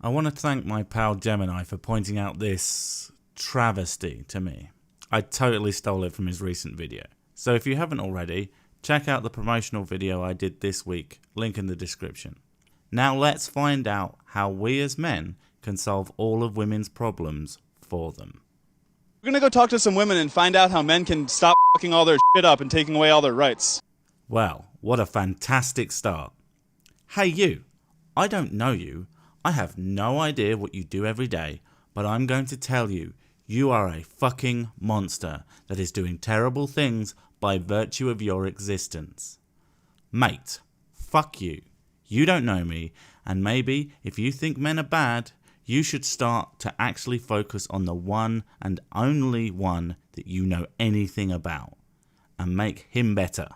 I want to thank my pal Gemini for pointing out this travesty to me. I totally stole it from his recent video. So if you haven't already, check out the promotional video I did this week, link in the description. Now let's find out how we as men can solve all of women's problems for them. We're gonna go talk to some women and find out how men can stop fucking all their shit up and taking away all their rights. Well, what a fantastic start. Hey you, I don't know you. I have no idea what you do every day, but I'm going to tell you, you are a fucking monster that is doing terrible things by virtue of your existence. Mate, fuck you. You don't know me, and maybe if you think men are bad, you should start to actually focus on the one and only one that you know anything about, and make him better.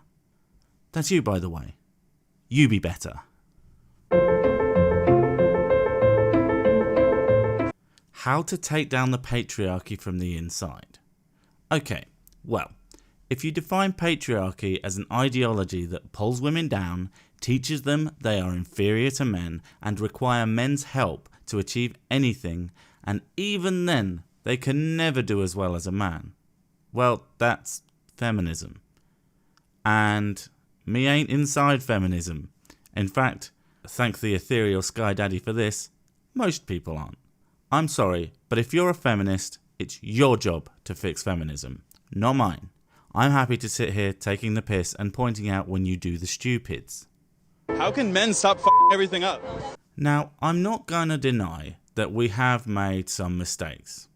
That's you, by the way. You be better. How to take down the patriarchy from the inside. Okay, well, if you define patriarchy as an ideology that pulls women down, teaches them they are inferior to men, and require men's help to achieve anything, and even then they can never do as well as a man, well, that's feminism. And me ain't inside feminism. In fact, thank the ethereal Sky Daddy for this, most people aren't. I'm sorry, but if you're a feminist, it's your job to fix feminism, not mine. I'm happy to sit here taking the piss and pointing out when you do the stupids. How can men stop fucking everything up? Now, I'm not gonna deny that we have made some mistakes.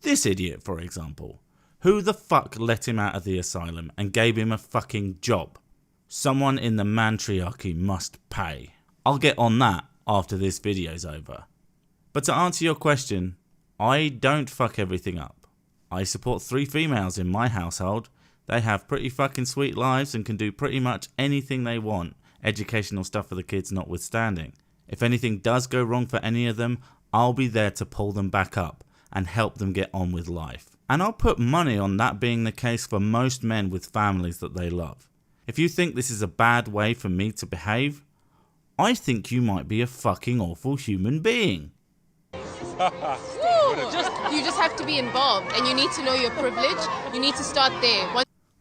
This idiot, for example. Who the fuck let him out of the asylum and gave him a fucking job? Someone in the matriarchy must pay. I'll get on that after this video's over. But to answer your question, I don't fuck everything up. I support 3 females in my household. They have pretty fucking sweet lives and can do pretty much anything they want, educational stuff for the kids notwithstanding. If anything does go wrong for any of them, I'll be there to pull them back up and help them get on with life. And I'll put money on that being the case for most men with families that they love. If you think this is a bad way for me to behave, I think you might be a fucking awful human being. You just have to be involved, and you need to know your privilege. You need to start there.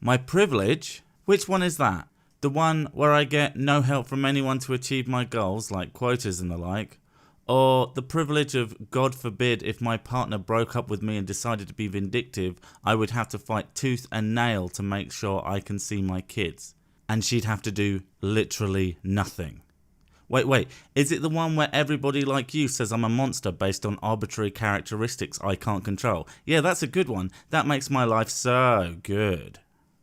My privilege? Which one is that? The one where I get no help from anyone to achieve my goals, like quotas and the like? Or the privilege of, God forbid, if my partner broke up with me and decided to be vindictive, I would have to fight tooth and nail to make sure I can see my kids. And she'd have to do literally nothing. Wait, is it the one where everybody like you says I'm a monster based on arbitrary characteristics I can't control? Yeah, that's a good one. That makes my life so good.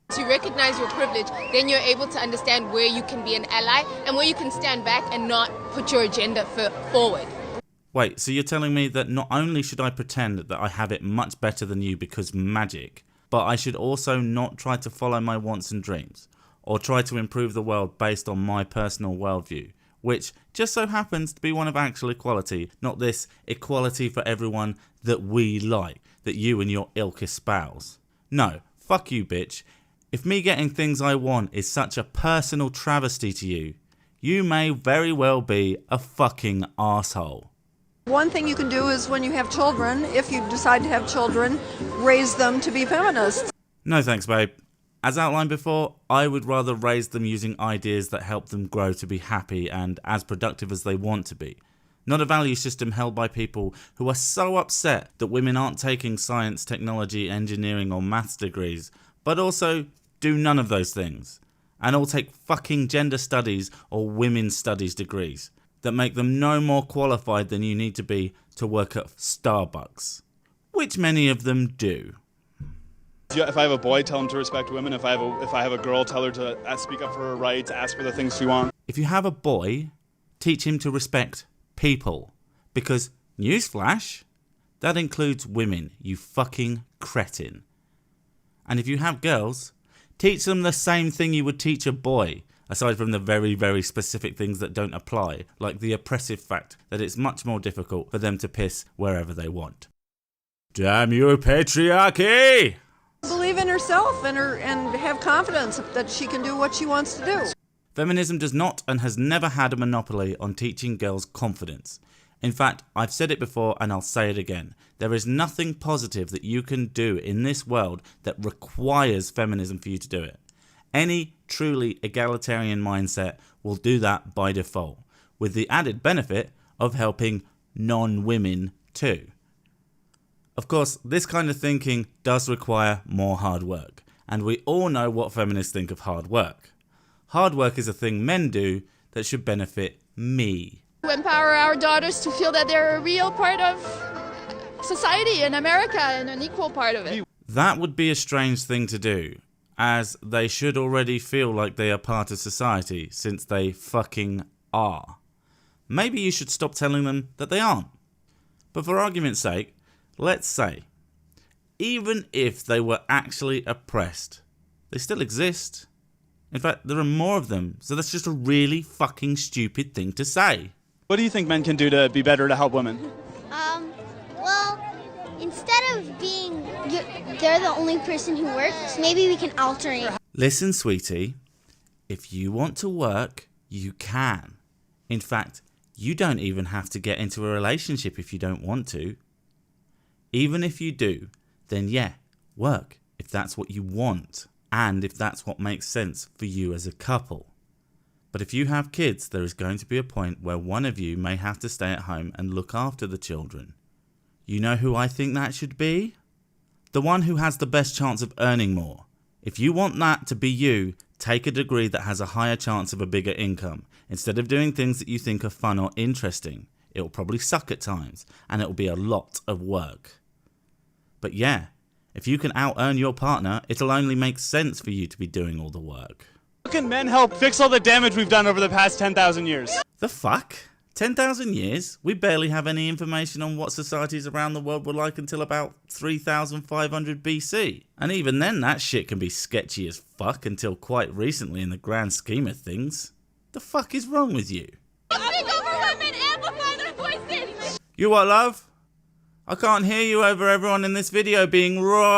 To recognize your privilege, then you're able to understand where you can be an ally and where you can stand back and not put your agenda forward. Wait, so you're telling me that not only should I pretend that I have it much better than you because magic, but I should also not try to follow my wants and dreams, or try to improve the world based on my personal worldview, which just so happens to be one of actual equality, not this equality for everyone that we like, that you and your ilk espouse. No, fuck you, bitch. If me getting things I want is such a personal travesty to you, you may very well be a fucking arsehole. One thing you can do is when you have children, if you decide to have children, raise them to be feminists. No thanks, babe. As outlined before, I would rather raise them using ideas that help them grow to be happy and as productive as they want to be. Not a value system held by people who are so upset that women aren't taking science, technology, engineering or maths degrees, but also do none of those things, and all take fucking gender studies or women's studies degrees that make them no more qualified than you need to be to work at Starbucks, which many of them do. If I have a boy, tell him to respect women. If I have a girl, tell her to speak up for her rights, ask for the things she wants. If you have a boy, teach him to respect people, because, newsflash, that includes women, you fucking cretin. And if you have girls, teach them the same thing you would teach a boy, aside from the very, very specific things that don't apply, like the oppressive fact that it's much more difficult for them to piss wherever they want. Damn you, patriarchy! Believe in herself and have confidence that she can do what she wants to do. Feminism does not and has never had a monopoly on teaching girls confidence. In fact, I've said it before and I'll say it again. There is nothing positive that you can do in this world that requires feminism for you to do it. Any truly egalitarian mindset will do that by default, with the added benefit of helping non-women too. Of course, this kind of thinking does require more hard work, and we all know what feminists think of hard work. Hard work is a thing men do that should benefit me. To empower our daughters to feel that they're a real part of society in America and an equal part of it. That would be a strange thing to do, as they should already feel like they are part of society since they fucking are. Maybe you should stop telling them that they aren't. But for argument's sake, let's say, even if they were actually oppressed, they still exist. In fact, there are more of them, so that's just a really fucking stupid thing to say. What do you think men can do to be better to help women? Well, instead of being they're the only person who works, maybe we can alternate. Listen, sweetie, if you want to work, you can. In fact, you don't even have to get into a relationship if you don't want to. Even if you do, then yeah, work if that's what you want and if that's what makes sense for you as a couple. But if you have kids, there is going to be a point where one of you may have to stay at home and look after the children. You know who I think that should be? The one who has the best chance of earning more. If you want that to be you, take a degree that has a higher chance of a bigger income. Instead of doing things that you think are fun or interesting, it will probably suck at times, and it will be a lot of work. But yeah, if you can out-earn your partner, it'll only make sense for you to be doing all the work. How can men help fix all the damage we've done over the past 10,000 years? The fuck? 10,000 years? We barely have any information on what societies around the world were like until about 3,500 BC. And even then, that shit can be sketchy as fuck until quite recently in the grand scheme of things. The fuck is wrong with you? Speak over women, amplify their voices! You what, love? I can't hear you over everyone in this video being wrong.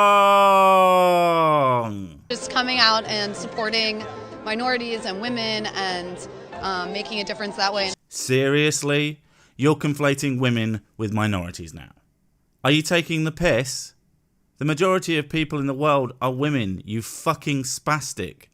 Just coming out and supporting minorities and women and making a difference that way. Seriously? You're conflating women with minorities now. Are you taking the piss? The majority of people in the world are women, you fucking spastic.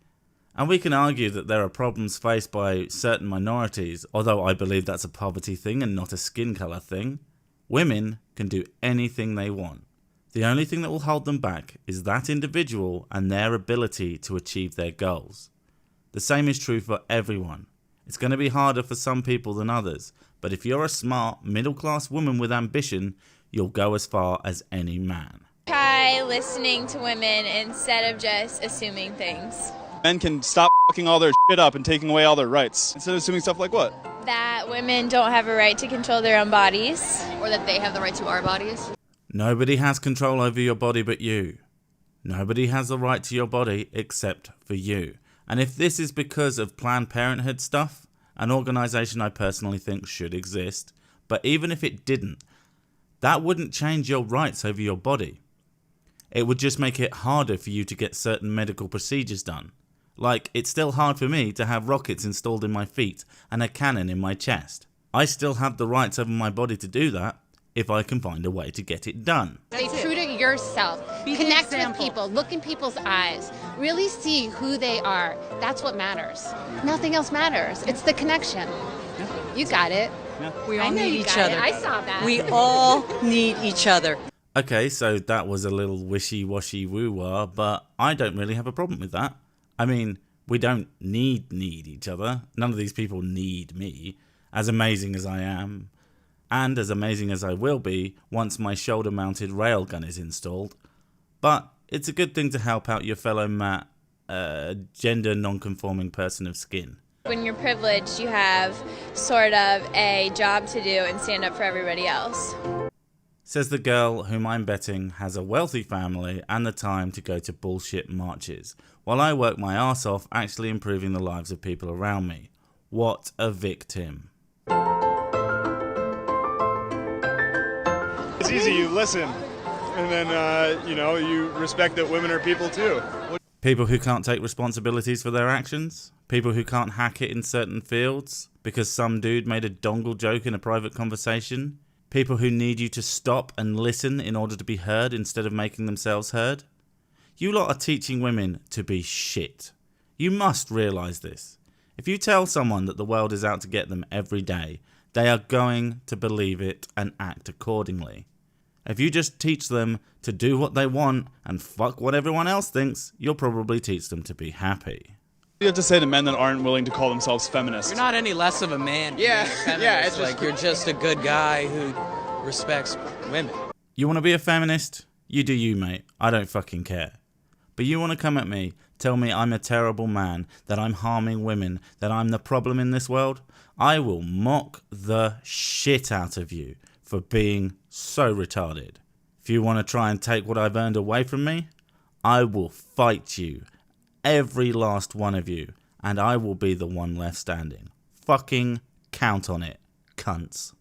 And we can argue that there are problems faced by certain minorities, although I believe that's a poverty thing and not a skin colour thing. Women can do anything they want. The only thing that will hold them back is that individual and their ability to achieve their goals. The same is true for everyone. It's going to be harder for some people than others, but if you're a smart, middle-class woman with ambition, you'll go as far as any man. Try listening to women instead of just assuming things. Men can stop fucking all their shit up and taking away all their rights. Instead of assuming stuff like what? That women don't have a right to control their own bodies. Or that they have the right to our bodies. Nobody has control over your body but you. Nobody has the right to your body except for you. And if this is because of Planned Parenthood stuff, an organisation I personally think should exist, but even if it didn't, that wouldn't change your rights over your body. It would just make it harder for you to get certain medical procedures done. Like, it's still hard for me to have rockets installed in my feet and a cannon in my chest. I still have the rights over my body to do that, if I can find a way to get it done. Stay true to yourself. Connect with people. Look in people's eyes. Really see who they are. That's what matters. Nothing else matters. It's the connection. Yeah. You got it. Yeah. We all need each other. I saw that. We all need each other. Okay, so that was a little wishy-washy woo-wah, but I don't really have a problem with that. I mean, we don't need each other. None of these people need me, as amazing as I am. And as amazing as I will be once my shoulder-mounted railgun is installed. But it's a good thing to help out your fellow gender non-conforming person of skin. When you're privileged, you have sort of a job to do and stand up for everybody else. Says the girl whom I'm betting has a wealthy family and the time to go to bullshit marches, while I work my arse off actually improving the lives of people around me. What a victim. It's easy, you listen, and then, you respect that women are people too. People who can't take responsibilities for their actions? People who can't hack it in certain fields because some dude made a dongle joke in a private conversation? People who need you to stop and listen in order to be heard instead of making themselves heard? You lot are teaching women to be shit. You must realise this. If you tell someone that the world is out to get them every day, they are going to believe it and act accordingly. If you just teach them to do what they want and fuck what everyone else thinks, you'll probably teach them to be happy. You have to say to men that aren't willing to call themselves feminists. You're not any less of a man. Yeah, yeah. It's like you're just a good guy who respects women. You want to be a feminist? You do you, mate. I don't fucking care. But you want to come at me, tell me I'm a terrible man, that I'm harming women, that I'm the problem in this world? I will mock the shit out of you for being so retarded. If you want to try and take what I've earned away from me, I will fight you, every last one of you, and I will be the one left standing. Fucking count on it, cunts.